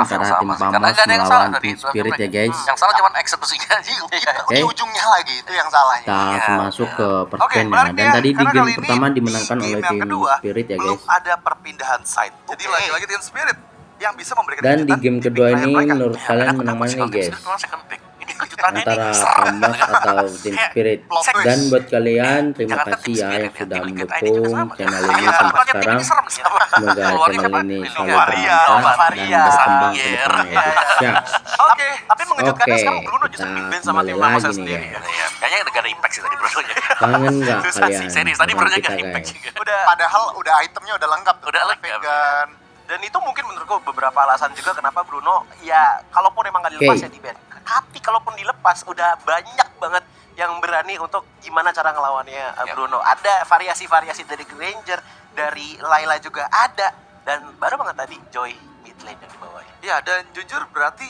antara tim Famos melawan tim Spirit ya guys. Yang salah cuma eksekusinya aja. Di ujungnya lagi itu yang salahnya. Kita langsung masuk ke first game-nya. Dan tadi di game pertama dimenangkan oleh tim Spirit ya guys. Belum ada perpindahan side. Jadi lagi-lagi tim Spirit yang bisa memberikan Dan di game kedua ini menurut kalian menang mana nih guys? Antara Famos atau tim Spirit. Dan buat kalian terima kasih ya yang sudah mendukung channel ini sampai sekarang. Semoga channel ini selalu bermanfaat dan berkembang ke depannya ya. Oke, tapi mengejutkannya sekarang Bruno justru di-ban sama tim Famos sendiri. Kayaknya negara impact sih tadi Bruno-nya. Kangen nggak kalian? Serius tadi Bruno-nya kita, nggak impact guys. juga. Padahal udah itemnya udah lengkap. Udah lengkap. Dan itu mungkin menurutku beberapa alasan juga kenapa Bruno ya kalaupun emang gak dilepas ya di ban. Tapi kalaupun dilepas udah banyak banget yang berani untuk gimana cara ngelawannya Bruno. Ada variasi-variasi dari Granger, dari Layla juga ada. Dan baru banget tadi Joy mid lane yang dibawain. Ya, dan jujur berarti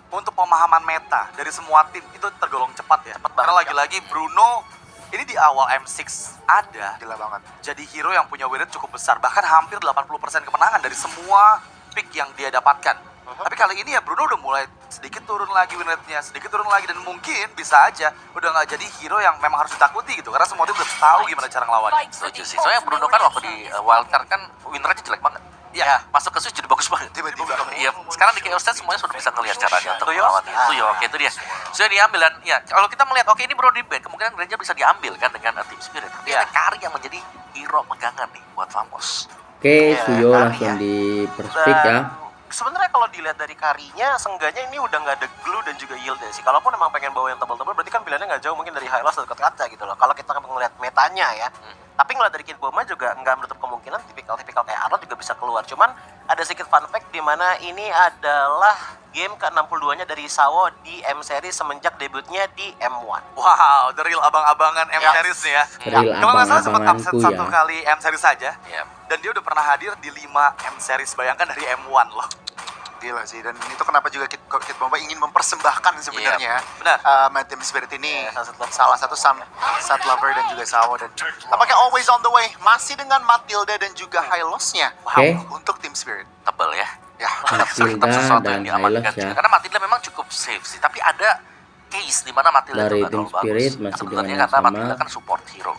untuk pemahaman meta dari semua tim itu tergolong cepat ya. Karena lagi-lagi Bruno ini di awal M6 ada. Gila banget. Jadi hero yang punya win rate cukup besar. Bahkan hampir 80% kemenangan dari semua pick yang dia dapatkan. Tapi kali ini ya Bruno udah mulai sedikit turun lagi win rate-nya, sedikit turun lagi. Dan mungkin bisa aja udah nggak jadi hero yang memang harus ditakuti gitu. Karena semua tim udah tahu gimana cara ngelawannya. Setuju sih. Soalnya Bruno kan waktu di wildcard kan win rate-nya jelek banget. Ya, masuk ke Swiss jadi bagus banget. Tiba-tiba. Iya, sekarang di Chaos State semuanya sudah bisa ngelihat caranya untuk melawan itu ya. Oke, itu dia. Sudah diambil dan ya kalau kita melihat oke ini Bruno di ban, kemungkinan Granger bisa diambil kan dengan tim Spirit. Tapi ada Kari yang menjadi hero pegangan nih buat Famos. Oke, Suyo langsung di first pick ya. Sebenarnya kalau dilihat dari Karinya, seenggaknya ini udah nggak ada glue dan juga yield sih. Kalaupun emang pengen bawa yang tebal-tebal, berarti kan pilihannya nggak jauh mungkin dari Hylos atau dekat kaca gitu loh. Kalau kita ngeliat metanya ya. Tapi ngeliat dari Kid Boma juga nggak menutup kemungkinan tipikal-tipikal kayak Arnold juga bisa keluar. Cuman ada sedikit fun fact di mana ini adalah game ke-62-nya dari Sawo di M Series semenjak debutnya di M1. Wow, the real abang-abangan M Series nih ya. Real Kalau nggak salah sempat abang-abanganku upset satu ya. kali M Series saja. Dan dia udah pernah hadir di 5 M Series, bayangkan dari M1 loh. Gila sih, dan itu kenapa juga Kid Bomba ingin mempersembahkan sebenarnya tim Spirit ini salah satu Sat Lover dan juga Sawo. Dan tampaknya always on the way, masih dengan Matilda dan juga Hylos-nya untuk tim Spirit. Tebal ya. Matilda dan Hylos ya. Karena Matilda memang cukup safe sih, tapi ada case di mana Matilda dari itu tim nggak terlalu Spirit bagus. masih Sebenarnya dengan karena sama. Matilda kan support hero.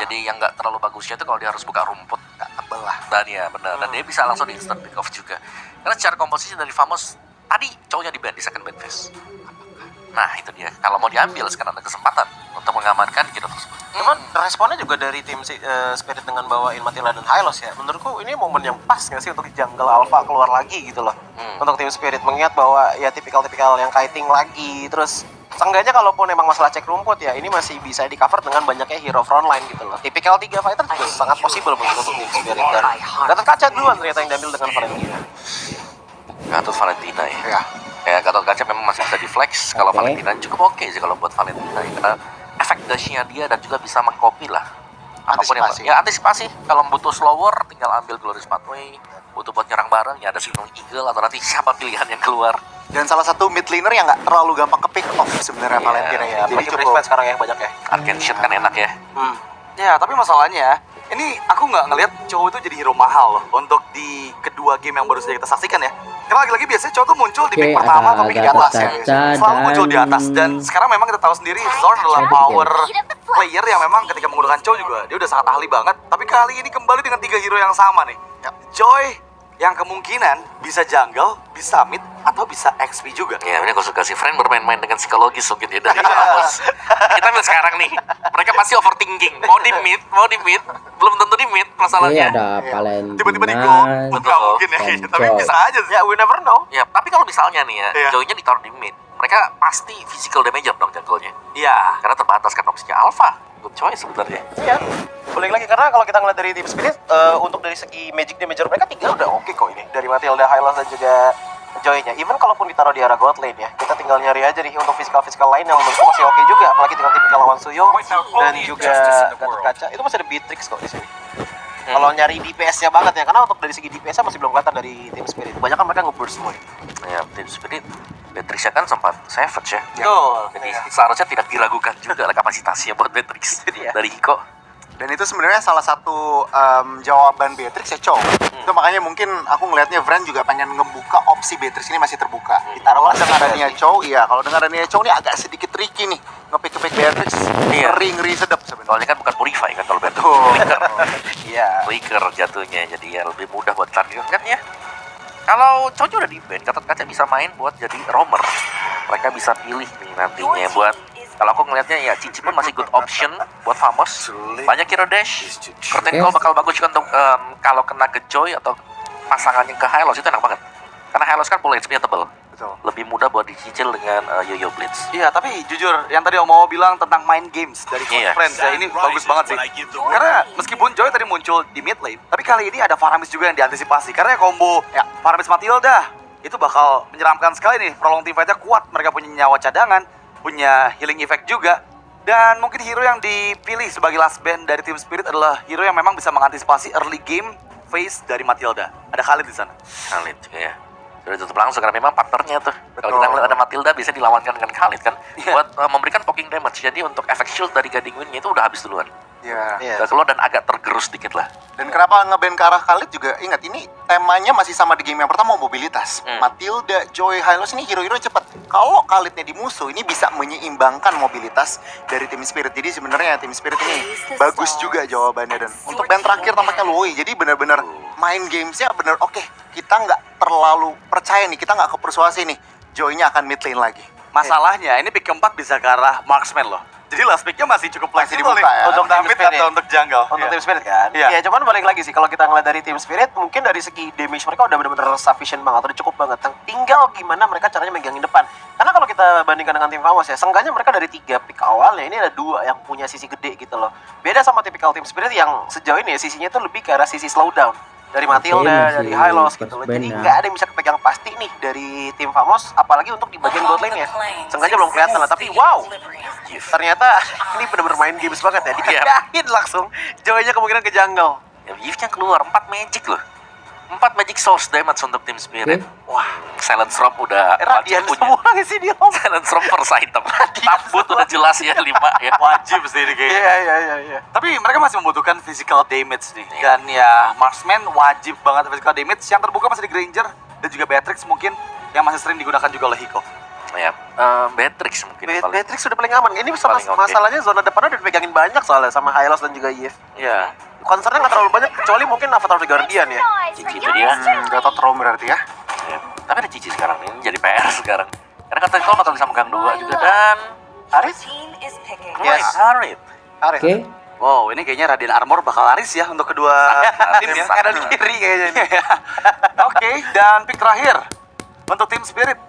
Jadi yang nggak terlalu bagusnya itu kalau dia harus buka rumput nggak tebel lah. Dan ya benar. Dan dia bisa langsung di instant pick off juga. Karena secara komposisi dari Famos tadi cowoknya di ban di second ban phase. Nah itu dia. Kalau mau diambil sekarang ada kesempatan untuk mengamankan hero tersebut. Cuman responnya juga dari tim Spirit dengan bawain Matilda dan Hylos ya. Menurutku ini momen yang pas nggak sih untuk jungle Alpha keluar lagi gitu loh. Untuk tim Spirit mengingat bahwa ya tipikal-tipikal yang kiting lagi. Terus seenggaknya kalaupun emang masalah cek rumput ya ini masih bisa di cover dengan banyaknya hero frontline gitu loh. Tipikal 3 fighter juga sangat possible untuk tim Spirit. Dan Gatot Kaca duluan ternyata yang diambil dengan Valentina. Gatot Valentina ya. Ya Gatot Kaca memang masih bisa di flex. Kalau Valentina cukup oke sih kalau buat Valentina ya. Karena efek dashnya dia dan juga bisa mengcopy lah apapun yang antisipasi. Kalau butuh slower tinggal ambil Glorious Pathway. Butuh buat nyerang bareng ya ada Signal Eagle atau nanti siapa pilihan yang keluar. Dan salah satu mid laner yang nggak terlalu gampang ke pick off sebenarnya Valentina ya. Jadi cukup sekarang ya banyak ya. Arcane Shot kan enak ya. Ya, tapi masalahnya ini aku nggak ngelihat cowok itu jadi hero mahal loh untuk di kedua game yang baru saja kita saksikan ya. Karena lagi-lagi biasanya cowok tuh muncul di pick pertama atau pick di atas ya. Selalu muncul di atas dan sekarang memang kita tahu sendiri Zorn adalah power player yang memang ketika menggunakan cowok juga dia udah sangat ahli banget. Tapi kali ini kembali dengan 3 hero yang sama nih. Joy yang kemungkinan bisa jungle, bisa mid, atau bisa XP juga. Ya, ini aku suka sih friend bermain-main dengan psikologis mungkin ya dari Famos. Kita ambil sekarang nih, mereka pasti overthinking. Mau di mid, belum tentu di mid masalahnya. Ada Valentina. Tiba-tiba di gold, nggak mungkin ya, tapi bisa aja sih. Ya we never know. Ya, tapi kalau misalnya nih ya, Joy-nya ditaruh di mid, mereka pasti physical damager dong jungle-nya. Iya, Karena terbatas kan opsinya Alpha. Good choice sebenarnya. Iya. Balik lagi karena kalau kita ngeliat dari tim Spirit untuk dari segi magic damager mereka 3 udah oke kok ini. Dari Matilda, Hylos dan juga Joy-nya. Even kalaupun ditaruh di area god lane ya, kita tinggal nyari aja nih untuk fiskal lain yang menurutku masih oke juga. Apalagi dengan tipikal lawan Suyo dan juga Gatot Kaca. Itu masih ada Beatrix kok di sini. Kalau nyari DPS-nya banget ya, karena untuk dari segi DPS-nya masih belum kelihatan dari tim Spirit. Banyak kan mereka nge-burst semua. Ya, tim Spirit Beatrix kan sempat savage ya. Betul. Jadi seharusnya tidak diragukan juga lah kapasitasnya buat Beatrix dari Hiko. dan itu sebenarnya salah satu jawaban Beatrix ya cowok. Itu makanya mungkin aku ngelihatnya Vren juga pengen ngebuka opsi Beatrice ini masih terbuka. Ditaruhlah dengan adanya Chow, iya kalau dengan adanya Chow ini agak sedikit tricky nih. Ngepick Beatrice, Iya. ngeri sedap sebenarnya. Soalnya kan bukan purify kan kalau betul. Iya. Flicker jatuhnya, jadi ya lebih mudah buat target kan ya. Kalau Chow udah di ban, Gatot Kaca bisa main buat jadi roamer. Mereka bisa pilih nih nantinya buat, kalau aku ngelihatnya ya Cici pun masih good option buat Famos. Banyak hero dash. Curtain Call bakal bagus juga untuk kalau kena ke Joy atau pasangannya ke Hylos itu enak banget. Karena Hylos kan full HP-nya tebel. Betul. Lebih mudah buat dicicil dengan Yo-Yo Blitz. Iya, tapi jujur yang tadi Om mau bilang tentang main games dari Iya. Friends ya, ini bagus banget sih. Karena meskipun Joy tadi muncul di mid lane, tapi kali ini ada Faramis juga yang diantisipasi. Karena combo ya Faramis Matilda itu bakal menyeramkan sekali nih. Prolong team fight-nya kuat, mereka punya nyawa cadangan, punya healing effect juga. Dan mungkin hero yang dipilih sebagai last band dari Team Spirit adalah hero yang memang bisa mengantisipasi early game phase dari Matilda. Ada Khalid di sana. Khalid juga ya. Sudah tutup langsung karena memang partnernya tuh. Kalau kita ngeliat ada Matilda bisa dilawankan dengan Khalid kan. Buat memberikan poking damage. Jadi untuk efek shield dari Guiding Wind-nya itu udah habis duluan. Iya. Iya. Udah keluar dan agak tergerus dikit lah. Dan kenapa nge-ban ke arah Khalid juga, ingat ini temanya masih sama di game yang pertama, mobilitas. Matilda, Joy, Hylos ini hero-hero cepat. Kalau Khalidnya di musuh, ini bisa menyeimbangkan mobilitas dari tim Spirit. Jadi sebenarnya tim Spirit ini bagus juga jawabannya. Dan untuk ban terakhir tampaknya Loi. Jadi benar-benar main gamesnya benar oke. Kita nggak terlalu percaya nih, kita nggak kepersuasi nih. Joy-nya akan mid lane lagi. Masalahnya ini pick keempat bisa ke arah marksman loh. Jadi last picknya masih cukup Masih fleksibel dibuka nih. ya. Untuk Untuk mid Team Spirit. atau untuk jungle. Untuk Iya. Team Spirit kan? Iya. Ya cuman balik lagi sih, kalau kita ngeliat dari Team Spirit, mungkin dari segi damage mereka udah benar-benar sufficient banget, udah cukup banget. Tinggal gimana mereka caranya megangin depan. Karena kalau kita bandingkan dengan tim Famos ya, seenggaknya mereka dari 3 pick awalnya, ini ada 2 yang punya sisi gede gitu loh. Beda sama tipikal Team Spirit yang sejauh ini ya, sisinya tuh lebih ke arah sisi slowdown. Dari Matilda, masih dari Hylos gitu loh. first ban Jadi ya. nggak ada yang bisa kepegang pasti nih dari tim Famos, apalagi untuk di bagian bot lane ya. Seenggaknya belum kelihatan lah, tapi wow, ternyata ini benar-benar main games banget ya. Dikedahin langsung, Joy-nya kemungkinan ke jungle. Ya, Yves-nya keluar 4 magic loh. 4 magic source damage untuk Team Spirit. Wah, Silence Rob udah Radian wajib semua nggak sih dia? Silence Rob first item. Tabut udah jelas ya 5 ya. Wajib sih ini kayaknya. Iya. Tapi mereka masih membutuhkan physical damage nih. Iya. Dan ya marksman wajib banget physical damage. Yang terbuka masih di Granger dan juga Beatrix mungkin yang masih sering digunakan juga oleh Hiko. Ya, Beatrix mungkin paling. Beatrix sudah paling aman. Ini sama Paling oke. masalahnya zona depannya udah dipegangin banyak soalnya sama Hylos dan juga Yves. Ya, Concernnya nggak terlalu banyak, kecuali mungkin Avatar of the Guardian ya. Cici itu dia. Gatot Rom berarti ya. Ya. Tapi ada Cici sekarang ini jadi PR sekarang. Karena kata kalau bakal bisa megang 2 juga dan Aris? Yes. Harit. Aris. Oke, Wow, ini kayaknya Radiant Armor bakal laris ya untuk kedua tim ya. Ada di kiri kayaknya ini. Oke, dan pick terakhir untuk tim Spirit.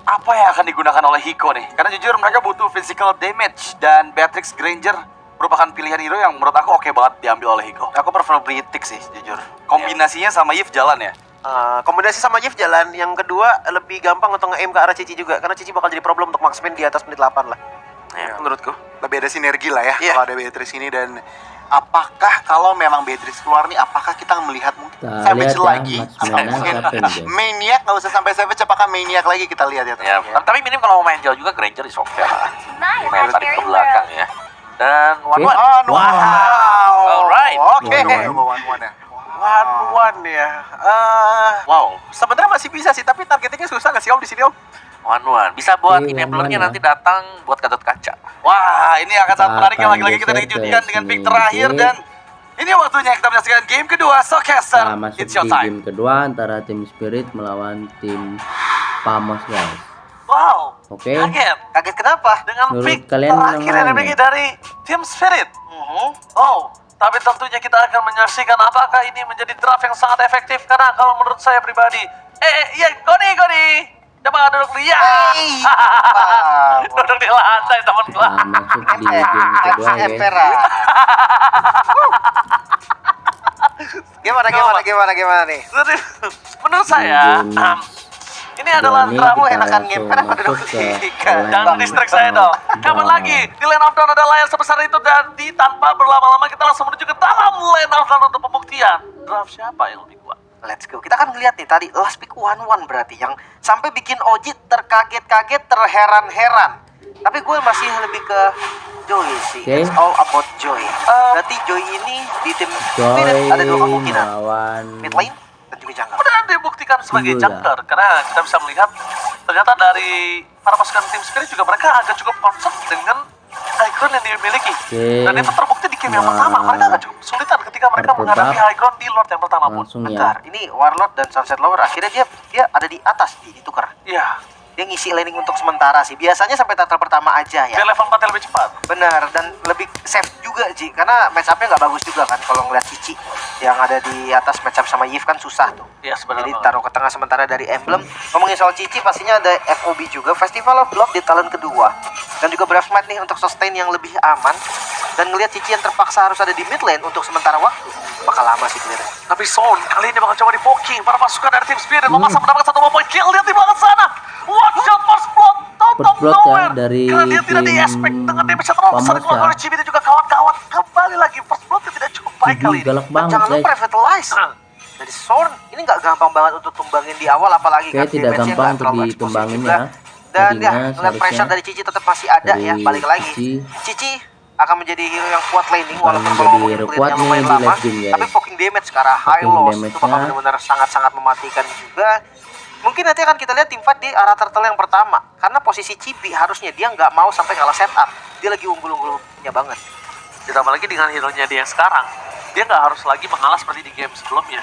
Apa yang akan digunakan oleh Hiko nih? Karena jujur mereka butuh physical damage dan Beatrix Granger merupakan pilihan hero yang menurut aku oke banget diambil oleh Hiko. Aku prefer Beatrix sih, jujur. Kombinasinya sama Yves jalan ya. Kombinasi sama Yves jalan. Yang kedua lebih gampang untuk nge-aim ke arah Cici juga, karena Cici bakal jadi problem untuk max spin di atas menit 8 lah. Ya. Menurutku. Lebih ada sinergi lah ya Iya. kalau ada Beatrice ini. Dan apakah kalau memang Beatrice keluar nih, apakah kita melihat mungkin kita Savage lihat ya lagi? Atau marksman mungkin siapa yang jadi. Maniac, nggak usah sampai Savage, apakah Maniac lagi kita lihat ya? Ya, tapi minim kalau mau main jauh juga Granger is okay lah. Main tarik ke belakang ya. Dan Oke. one-one. Wow. Alright. Oke. One-one ya. One ya. Wow. Sebenarnya masih bisa sih, tapi targetingnya susah nggak sih Om di sini Om? One-one. Bisa buat Iya, enablernya one-one ya. nanti datang buat Gatot Kaca. Wah, ini akan sangat menarik yang Akan lagi-lagi kita dikejut dikejutkan dengan pick sedikit. terakhir dan ini waktunya kita menyaksikan game kedua Soulcaster. Nah, masuk It's di your time. game kedua antara tim Spirit melawan tim Famos guys. Wow. Oke. Kaget. Kaget kenapa? Dengan Menurut pick kalian terakhir yang yang mana? dimiliki dari tim Spirit. Oh, tapi tentunya kita akan menyaksikan apakah ini menjadi draft yang sangat efektif karena kalau menurut saya pribadi, iya, Goni, coba duduk dulu ya. Duduk di lantai teman gua. Nah, masuk di game kedua ya. Gimana nih? Jadi, menurut saya, ini adalah Ini draft kita enakan langsung game, kenapa duduk masuk di ke tiga? lane Jangan distrik saya dong. Kapan down. lagi di lane of down ada layar sebesar itu dan tanpa berlama-lama kita langsung menuju ke dalam lane of down untuk pembuktian. Draft siapa yang lebih kuat? Let's go. Kita akan lihat nih tadi last pick 1-1 berarti yang sampai bikin Oji terkaget-kaget, terheran-heran. Tapi gue masih lebih ke Joy sih. Oke. It's all about Joy. Berarti Joy ini di tim Spirit Joy ada dua kemungkinan. melawan Mid lane dan juga jungle. Benar dibuktikan sebagai Gila. jungler karena kita bisa melihat ternyata dari para pasukan tim Spirit juga mereka agak cukup concern dengan high ground yang dimiliki. Oke. Dan itu terbukti di game yang Wah. pertama. Mereka agak cukup kesulitan ketika mereka Purple menghadapi buff. high ground di Lord yang pertama pun. Langsung Bentar, ya. ini Warlord dan Sunset Lower akhirnya dia ada di atas ditukar. Iya. Dia ngisi laning untuk sementara sih. Biasanya sampai turtle pertama aja ya. Dia level 4 yang lebih cepat. Benar, dan lebih safe juga Ji, karena match up-nya nggak bagus juga kan kalau ngeliat Cici yang ada di atas match up sama Yves kan susah tuh. Iya sebenarnya. Jadi taruh ke tengah sementara dari Emblem. Ngomongin soal Cici pastinya ada FOB juga, Festival of Blood di talent kedua. Dan juga Brave Smite nih untuk sustain yang lebih aman. Dan ngelihat Cici yang terpaksa harus ada di mid lane untuk sementara waktu. Bakal lama sih clear. Tapi Son kali ini bakal coba di poking para pasukan dari tim Spirit memaksa mendapatkan 1 point kill. Lihat di belakang sana. One shot first blood out First of blood ya, nowhere. dari Karena dia tidak tim di-expect dengan damage yang terlalu besar Pamos dikeluarkan ya. oleh Chibi dan juga kawan-kawan. Kembali lagi first blood yang tidak cukup baik kali ini. Galak Dan banget jangan lupa guys. Revitalize. Nah, Dari Sorn ini nggak gampang banget untuk tumbangin di awal, apalagi Oke, tidak damage-nya gampang nggak untuk terlalu explosive ditumbangin juga. ya. Dan ya, Tadinya ngeliat seharusnya pressure dari Cici tetap masih ada ya, dari balik lagi. Cici akan menjadi hero yang kuat laning walaupun menjadi kalau ngomongin hero clear-nya kuat nih lumayan di lama. late game, guys. Tapi fucking damage ke arah high Fucking loss itu damage-nya. bakal benar-benar sangat-sangat mematikan juga. Mungkin nanti akan kita lihat tim fight di arah turtle yang pertama. Karena posisi Cibi harusnya dia nggak mau sampai kalah setup. Dia lagi unggul-unggulnya banget. ditambah lagi dengan hero-nya dia yang sekarang. Dia nggak harus lagi mengalah seperti di game sebelumnya.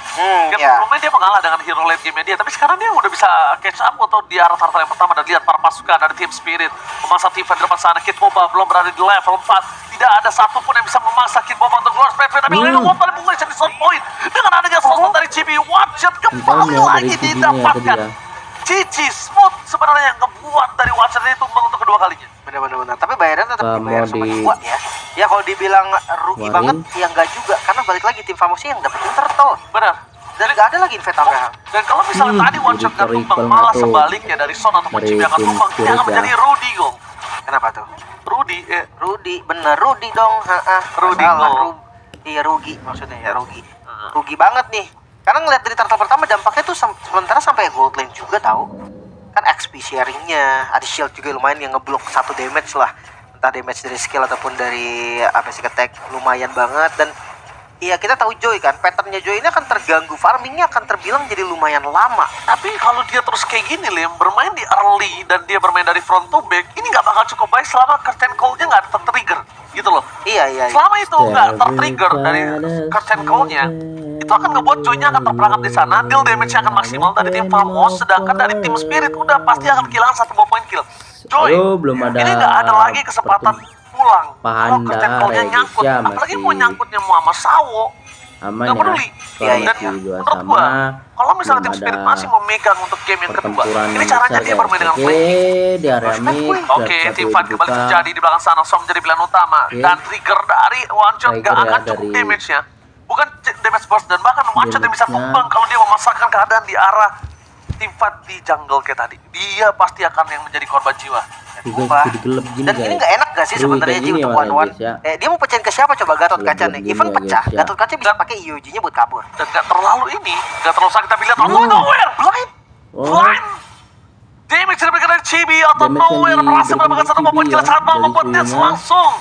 Game ya. sebelumnya dia mengalah dengan hero late game-nya dia, tapi sekarang dia udah bisa catch up atau di arah turtle yang pertama. Dan lihat para pasukan dari tim Spirit memaksa Tifa di depan sana. Kid Boba belum berada di level 4. Tidak ada satupun yang bisa memaksa Kid Boba untuk keluar spray, tapi Lino Water mengejar di shot point. Dengan adanya sosok dari Chibi, one shot kembali ya, lagi dari Chibi-nya didapatkan. tadi ya. Cici Smooth sebenarnya yang ngebuat dari one shot ini tumbang untuk kedua kalinya. Benar-benar. Tapi bayaran tetap Kamu dibayar sama di- dua ya. Ya kalau dibilang rugi Warin. banget, ya enggak juga. Karena balik lagi tim Famous yang dapetin turtle. Benar. Dan nggak ada lagi invade tambahan. Dan kalau misalnya tadi one shot nggak dari tumbang, Triple malah atau sebaliknya dari Son ataupun dari Chibi akan tim tumbang, dia akan Spirit menjadi ya. Rudy Gong. Kenapa tuh? Rudy, Rudy, bener Rudy dong. Rudy Salah, dong. Iya rugi maksudnya ya rugi. Rugi banget nih. Karena ngeliat dari turtle pertama dampaknya tuh sementara sampai gold lane juga tahu. Kan XP sharingnya, ada shield juga lumayan yang ngeblok 1 damage lah. Entah damage dari skill ataupun dari basic attack lumayan banget. Dan iya kita tahu Joy kan, patternnya Joy ini akan terganggu, farmingnya akan terbilang jadi lumayan lama. Tapi kalau dia terus kayak gini, Lim, bermain di early dan dia bermain dari front to back, ini nggak bakal cukup baik selama curtain call-nya nggak ter-trigger, gitu loh. Iya. Selama itu nggak ter-trigger dari curtain call-nya, itu akan ngebuat Joy-nya akan terperangkap di sana, deal damage-nya akan maksimal dari tim Famos, sedangkan dari tim Spirit udah pasti akan kehilangan 1 point kill. Joy, Aduh, belum ada ini nggak ada lagi kesempatan pulang. Kalau Panda, curtain call-nya Regis nyangkut, ya, apalagi masih mau nyangkutnya mau sama Sawo. aman Nggak ya. peduli. Kalau Dan masih dua menurut sama. gua, kalau misalnya tim belum Spirit ada masih memegang untuk game yang kedua, pertempuran ini yang caranya besar, dia guys. bermain dengan Oke, play. di area mid. Oke, tim fight kembali dibuka. terjadi di belakang sana. Som menjadi pilihan utama. Oke. Dan trigger dari one shot Trigger gak ya, akan cukup dari damage-nya. Bukan damage burst, dan bahkan one shot yang bisa damage-nya. tumbang kalau dia memasakkan keadaan di arah tim fight di jungle kayak tadi. Dia pasti akan yang menjadi korban jiwa. Guys, Ubah. jadi gelap gini Dan guys. ini nggak enak gak sih Rugi sebenarnya kayak Ji gini untuk malah, one-one? guys, ya. Dia mau pecahin ke siapa coba Gatot kaca nih? Gini Even ya, pecah, guys, ya. Gatot kaca bisa pakai EOG-nya buat kabur. Dan gak terlalu ini, gak terlalu sakit. Tapi lihat, out of nowhere, blind. Oh. Blind. Damage yang diberikan dari Chibi atau Damage yang nowhere berhasil diberikan mendapatkan 1 dari point Chibi kill ya, saat dari membuat Nets Chibi-nya. langsung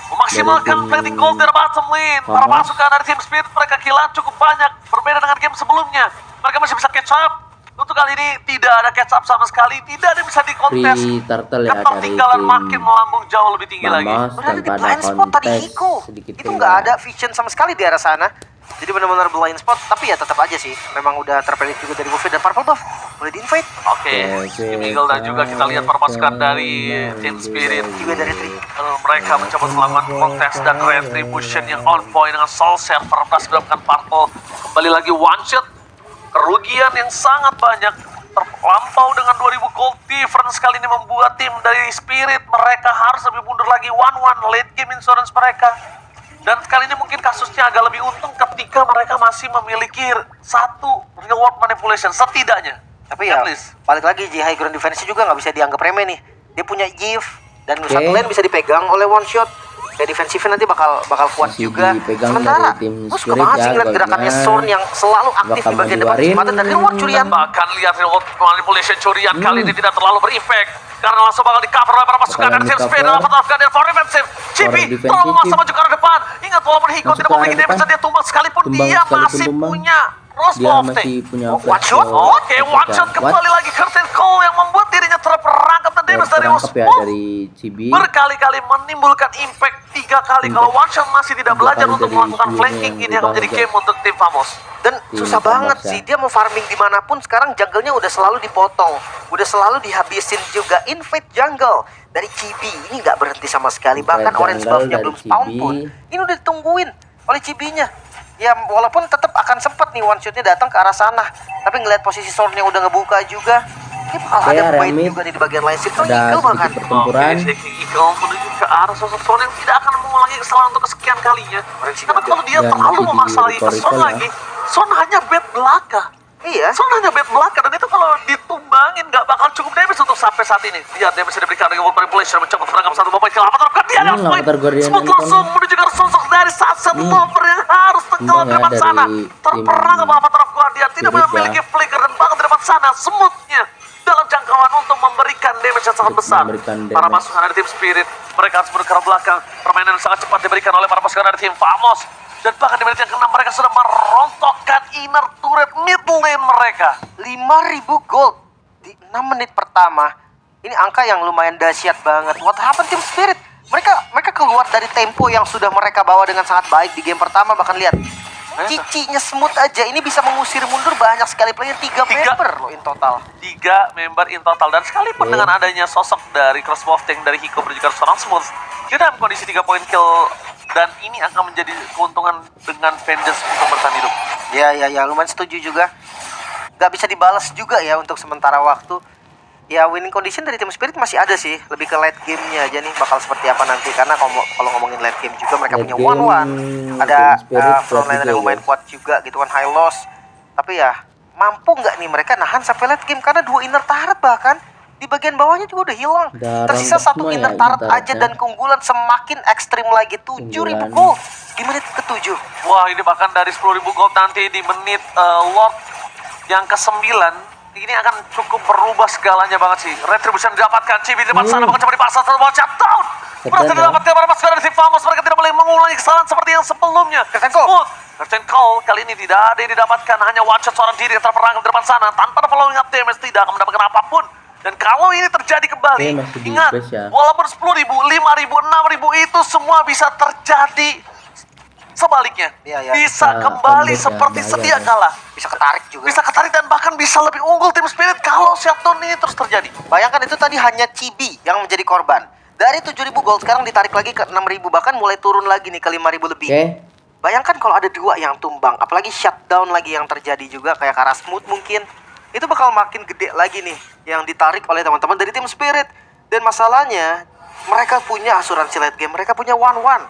memaksimalkan Dari tim plating gold dari bottom lane. Para Famos. pasukan dari tim Spirit mereka kehilangan cukup banyak. Berbeda dengan game sebelumnya, mereka masih bisa catch up. Untuk kali ini tidak ada catch up sama sekali, tidak ada yang bisa dikontes. Free turtle ya dari Ketertinggalan tim makin melambung jauh lebih tinggi lagi. Vamos Udah ada di tanpa ada blind spot tadi kontes Hiko. sedikit Itu keluar. nggak ada vision sama sekali di arah sana. Jadi benar-benar blind spot, tapi ya tetap aja sih. Memang udah terprediksi juga dari Buffet dan Purple Buff. Boleh di-invade. Oke, Team Eagle dan juga kita lihat para pasukan dari tim Spirit. Juga dari Tri. Mereka mencoba melakukan kontes dan retribution yang on point dengan Soul Share. Para berhasil mendapatkan Purple. Kembali lagi one shot. Kerugian yang sangat banyak. Terlampau dengan 2000 gold difference kali ini membuat tim dari Spirit mereka harus lebih mundur lagi 1-1 late game insurance mereka. Dan kali ini mungkin kasusnya agak lebih untung ketika mereka masih memiliki satu reward manipulation setidaknya. Tapi ya, At least. balik lagi Ji, high ground defense juga nggak bisa dianggap remeh nih. Dia punya gift dan Oke. satu lane bisa dipegang oleh one shot. Kayak defensifnya nanti bakal kuat Masih juga. dipegang Sementara, dari tim gue suka Spirit banget ya, sih ngeliat gerakannya goldnya. Sorn yang selalu aktif Bakal di bagian depan mengeluarin. kesempatan dan reward curian. Bahkan lihat reward manipulation curian kali ini tidak terlalu berefek karena langsung bakal di cover oleh para pasukan Bakalan dari tim di-cover. Spirit dalam pertarungan dan for defensive. Chibi defensive. terlalu memaksa maju ke arah depan. Ingat walaupun Hiko Masuk tidak ke memiliki arah damage depan. dan dia tumbang sekalipun Tumbang dia sekalipun masih tumbang. punya dia masih punya One shot. Oke, one shot kembali lagi Curtin Cole yang membuat dirinya terperangkap dan damage dari terperangkap ya Osmo. dari Chibi. Berkali-kali menimbulkan impact 3 kali. Kalau one shot masih tidak 3 belajar kali untuk dari melakukan sebelumnya flanking, yang ini akan menjadi berubah game untuk tim Famos. Dan Tim susah banget Famos ya. sih, dia mau farming dimanapun sekarang jungle-nya udah selalu dipotong, udah selalu dihabisin juga. Invade jungle dari Chibi ini nggak berhenti sama sekali. Bahkan Invade orange jungle buff-nya dari belum spawn Chibi. pun, ini udah ditungguin oleh Chibi-nya. Ya walaupun tetap akan sempat nih one shot-nya datang ke arah sana, tapi ngelihat posisi sword-nya udah ngebuka juga, ini bakal Oke, ada area bait mid. juga nih di bagian lain. Sipto Ada Eagle bahkan. sedikit pertempuran. Eagle menuju ke arah sosok Son yang tidak akan mengulangi kesalahan untuk kesekian kalinya. Karena kalau dia Dan terlalu masih memaksa lagi ke Son di-recall ya. lagi, Son hanya bed belaka. Iya. Son hanya bed belaka, dan itu kalau ditumbangin nggak bakal cukup damage untuk sampai saat ini. Lihat damage yang diberikan dengan World Manipulation mencoba menangkap satu momen ke Avatar Guardian yang point. Avatar Guardian Smooth yang langsung menuju ke arah sosok dari Sunset Lover yang harus tenggelam Untung di ya depan dari sana. tim Terperangkap Avatar Guardian, tidak Spirit memiliki ya. flicker dan bahkan di depan sana Smoothnya dalam jangkauan untuk memberikan damage yang sangat Untuk besar. memberikan Para damage. pasukan dari tim Spirit, mereka harus mundur ke arah belakang. Permainan yang sangat cepat diberikan oleh para pasukan dari tim Famos. Dan bahkan di menit yang ke-6 mereka sudah merontokkan inner turret mid lane mereka. 5.000 gold di 6 menit pertama. Ini angka yang lumayan dahsyat banget. What happened Team Spirit? Mereka keluar dari tempo yang sudah mereka bawa dengan sangat baik di game pertama. Bahkan lihat, cicinya smooth aja. Ini bisa mengusir mundur banyak sekali player. 3 member loh in total. 3 member in total, dan sekalipun dengan adanya sosok dari crossbow tank dari Hiko juga seorang Smooth, dia dalam kondisi 3 poin kill, dan ini akan menjadi keuntungan dengan Vengeance untuk bertahan hidup. Ya, lumayan setuju juga. Gak bisa dibalas juga ya untuk sementara waktu. Ya winning condition dari Team Spirit masih ada sih. Lebih ke late game-nya aja nih bakal seperti apa nanti. Karena kalau ngomongin late game juga mereka Late punya game, 1-1. Ada Team Spirit frontline kuat yang juga lumayan ya. kuat juga gitu kan, high loss. Tapi ya mampu nggak nih mereka nahan sampai late game? Karena 2 inner turret bahkan di bagian bawahnya juga udah hilang. Udah Tersisa rontok 1 semua inner ya turret inner aja, turretnya. dan keunggulan semakin ekstrim lagi. 7.000 Keunggulan. gold di menit ke-7. Wah, ini bahkan dari 10.000 gold nanti di menit Lord yang ke-9, ini akan cukup berubah segalanya banget sih. Retribution didapatkan, Chibi di depan sana mencoba dipaksa satu ball shutdown. Berhasil ya. didapatkan para pasukan dari tim Famos. Mereka tidak boleh mengulangi kesalahan seperti yang sebelumnya. Smooth. Curtain Cole kali ini tidak ada yang didapatkan, hanya one shot seorang diri yang terperangkap di depan sana tanpa ada following up damage, tidak akan mendapatkan apapun. Dan kalau ini terjadi kembali, Oke, masih di ingat, base ya. walaupun 10.000, 5.000, 6.000 itu semua bisa terjadi sebaliknya. Iya. Bisa Nah, kembali on-base ya, seperti bahaya sedia ya. kala. Bisa ketarik juga. Bisa ketarik dan bahkan bisa lebih unggul tim Spirit kalau shutdown ini terus terjadi. Bayangkan itu tadi hanya Chibi yang menjadi korban. Dari 7.000 gold sekarang ditarik lagi ke 6.000, bahkan mulai turun lagi nih ke 5.000 lebih. Oke. Bayangkan kalau ada 2 yang tumbang, apalagi shutdown lagi yang terjadi juga kayak Kara Smooth mungkin. Itu bakal makin gede lagi nih yang ditarik oleh teman-teman dari tim Spirit. Dan masalahnya mereka punya asuransi late game, mereka punya 1-1.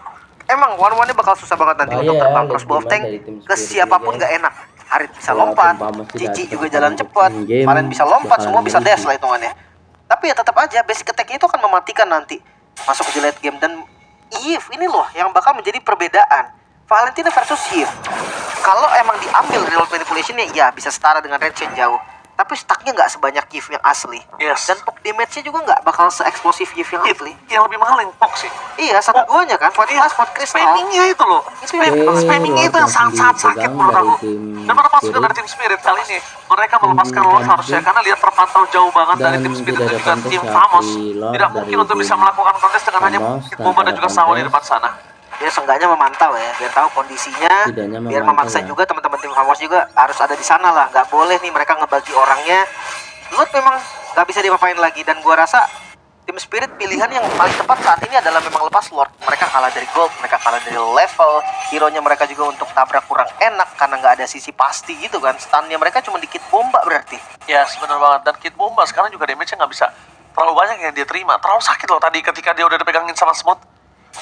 Emang 1-1-nya bakal susah banget nanti Bahaya untuk ya, terbang late crossbow game tank dari tim ke Spirit siapapun ini, gak enak. Harit bisa Walaupun lompat, Famos tidak Cici tetap juga jalan untuk cepat, in-game, Valen bisa lompat, semua bakalan bisa dash ngeri. lah hitungannya. Tapi ya tetap aja basic attack-nya itu akan mematikan nanti masuk ke late game. Dan Eve ini loh yang bakal menjadi perbedaan Valentina versus Eve. Kalau emang diambil real manipulation-nya, ya bisa setara dengan range yang jauh. Tapi stucknya nggak sebanyak Eve yang asli. Yes. Dan poke damage-nya juga nggak bakal se-eksplosif Eve yang asli. Yang lebih mahal yang Pok sih. Iya, satu duanya kan, Void Flash, Void Crystal. Spammingnya itu loh. Spammingnya itu yang sangat-sangat sakit menurut aku. Dan para pasukan dari tim Spirit kali ini, mereka melepaskan Lord harusnya, karena lihat terpantau jauh banget dari tim Spirit dan juga tim Famos. Tidak mungkin untuk bisa melakukan kontes dengan hanya Bomba dan juga Sawan di depan sana. Dia seenggaknya memantau ya, biar tahu kondisinya, Setidaknya biar memantau memaksa ya. juga teman-teman tim Famos juga harus ada di sana lah. Nggak boleh nih mereka ngebagi orangnya. Lord memang nggak bisa diapain lagi, dan gua rasa tim Spirit pilihan yang paling tepat saat ini adalah memang lepas Lord. Mereka kalah dari gold, mereka kalah dari level, hero-nya mereka juga untuk tabrak kurang enak karena nggak ada sisi pasti gitu kan. Stunnya mereka cuma dikit bomba berarti. Ya, sebenar banget. Dan Kid Bomba sekarang juga damage-nya nggak bisa terlalu banyak yang dia terima. Terlalu sakit loh tadi ketika dia udah dipegangin sama Smooth.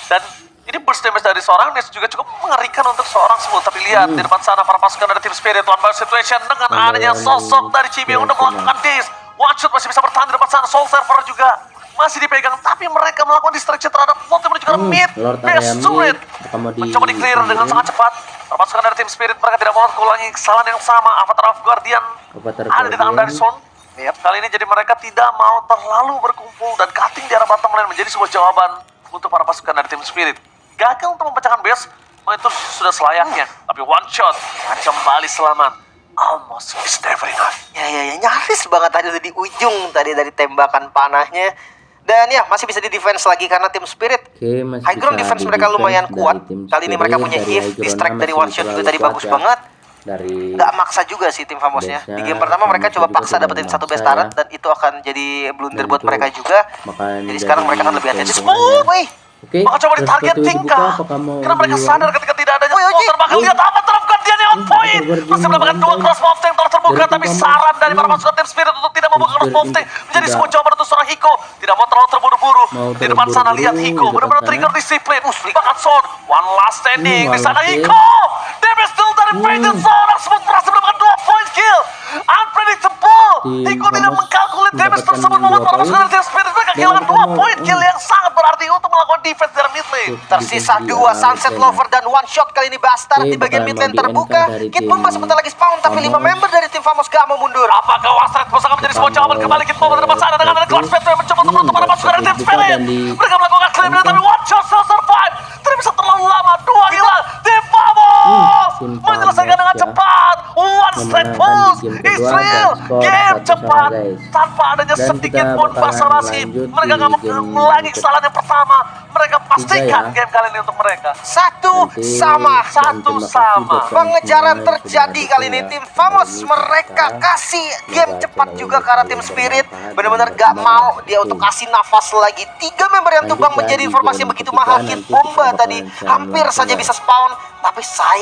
Dan ini burst damage dari seorang Ness juga cukup mengerikan untuk seorang Smooth. Tapi lihat di depan sana para pasukan dari tim Spirit one ball situation dengan adanya sosok dari Chibi yang udah melakukan daze. One shot masih bisa bertahan di depan sana. Soul Server juga masih dipegang, tapi mereka melakukan distraction terhadap Lord yang menuju ke mid. Lord Best area turret mid, pertama mencoba di clear dengan sangat cepat. Para pasukan dari tim Spirit mereka tidak mau mengulangi kesalahan yang sama. Avatar of Guardian Avatar ada di tangan Guardian. dari Son. Kali ini jadi mereka tidak mau terlalu berkumpul, dan cutting di arah bottom lane menjadi sebuah jawaban untuk para pasukan dari tim Spirit. Gagal untuk memecahkan base, itu sudah selayaknya. Tapi one shot kembali selamat. Almost is never enough. Ya, nyaris banget tadi di ujung tadi dari tembakan panahnya. Dan ya, masih bisa di defense lagi karena tim Spirit. Oke, masih High ground bisa defense di mereka lumayan defense kuat. dari tim Kali ini mereka Spirit, punya dari if, high distract ground dari masih one shot juga terlalu tadi kuat bagus ya. banget. Dari Gak maksa juga sih tim Famosnya. base-nya, Di game pertama mereka Famosnya coba juga paksa tidak dapetin satu base memaksa turret ya. dan itu akan jadi blunder Dan buat itu mereka juga. bakalan Jadi sekarang mereka akan lebih hati-hati. keuntungan ya. Smooth, wih. Oke, Maka coba terus ditargeting sepatu dibuka, kah? apakah mau Karena mereka diulang? sadar ketika tidak adanya Woi, spotter. Bahkan Oji. lihat apa terapkan dia nih on point. Terus mendapatkan dua crossbow tank telah terbuka. Dari Tapi tim saran dari para Famous. pasukan tim Spirit untuk tidak membuka Tim crossbow Spirit tank menjadi tidak sebuah jawaban untuk seorang Hiko. Tidak mau terlalu terburu-buru. Mau Di depan sana terburu-buru lihat Hiko di depan benar-benar sana. trigger disiplin. Bahkan Sword one last standing di sana One last Hiko. Damage still dari Faded Sword. Langsung berhasil mendapatkan 2 point kill. Unpredictable. Tim Hiko tidak Famous mengkalkulit damage mendapatkan tersebut membuat 2 para pasukan poin. tim Spirit mereka Dan kehilangan 2 mereka point kill mau- yang sangat berarti untuk melakukan defense dari mid lane. Tersisa Di dua area Sunset mid lane. Lover dan one shot kali ini Bastard Oke, di bagian bakalan mid mau lane di-enter terbuka. dari Kid Bomba tim sebentar lagi spawn tapi 5 Famous. member dari tim Famous gak mau mundur. Apakah Wastret berusaha menjadi sebuah jawaban kembali Kid Bomba di depan sana dengan ada Clutch Pet yang mencoba untuk menutup para pasukan dari tim dibuka Spirit. dan di- Mereka melakukan claim tapi one shot still survive. Tidak bisa terlalu lama, 2 hilang. Tim Famous Tim menyelesaikan dengan Famous ya. cepat. One straight Memenangkan pulls. di game It's kedua dan real. skor Game 1-1 cepat guys. tanpa adanya Dan sedikit kita pun bakalan basa-basi. lanjut Mereka di nggak game mengulangi kesalahan yang pertama. Mereka pastikan ya. game kali ini untuk mereka. Satu Nanti, sama. dan Satu terima kasih sama. buat Pengejaran teman-teman yang terjadi sudah kali ini dukung tim ya. Famous Hari ini mereka kita kasih game semoga cepat channel juga ini karena tim kalian Spirit bermanfaat benar-benar dan gak berkembang. mau dia Oke. untuk kasih nafas lagi. 3 member yang Lanjut tumbang ya, menjadi di informasi game yang begitu ketiga mahal. nanti Kid kita Bomba bakalan tadi share hampir langsung saja ya. bisa spawn tapi sayang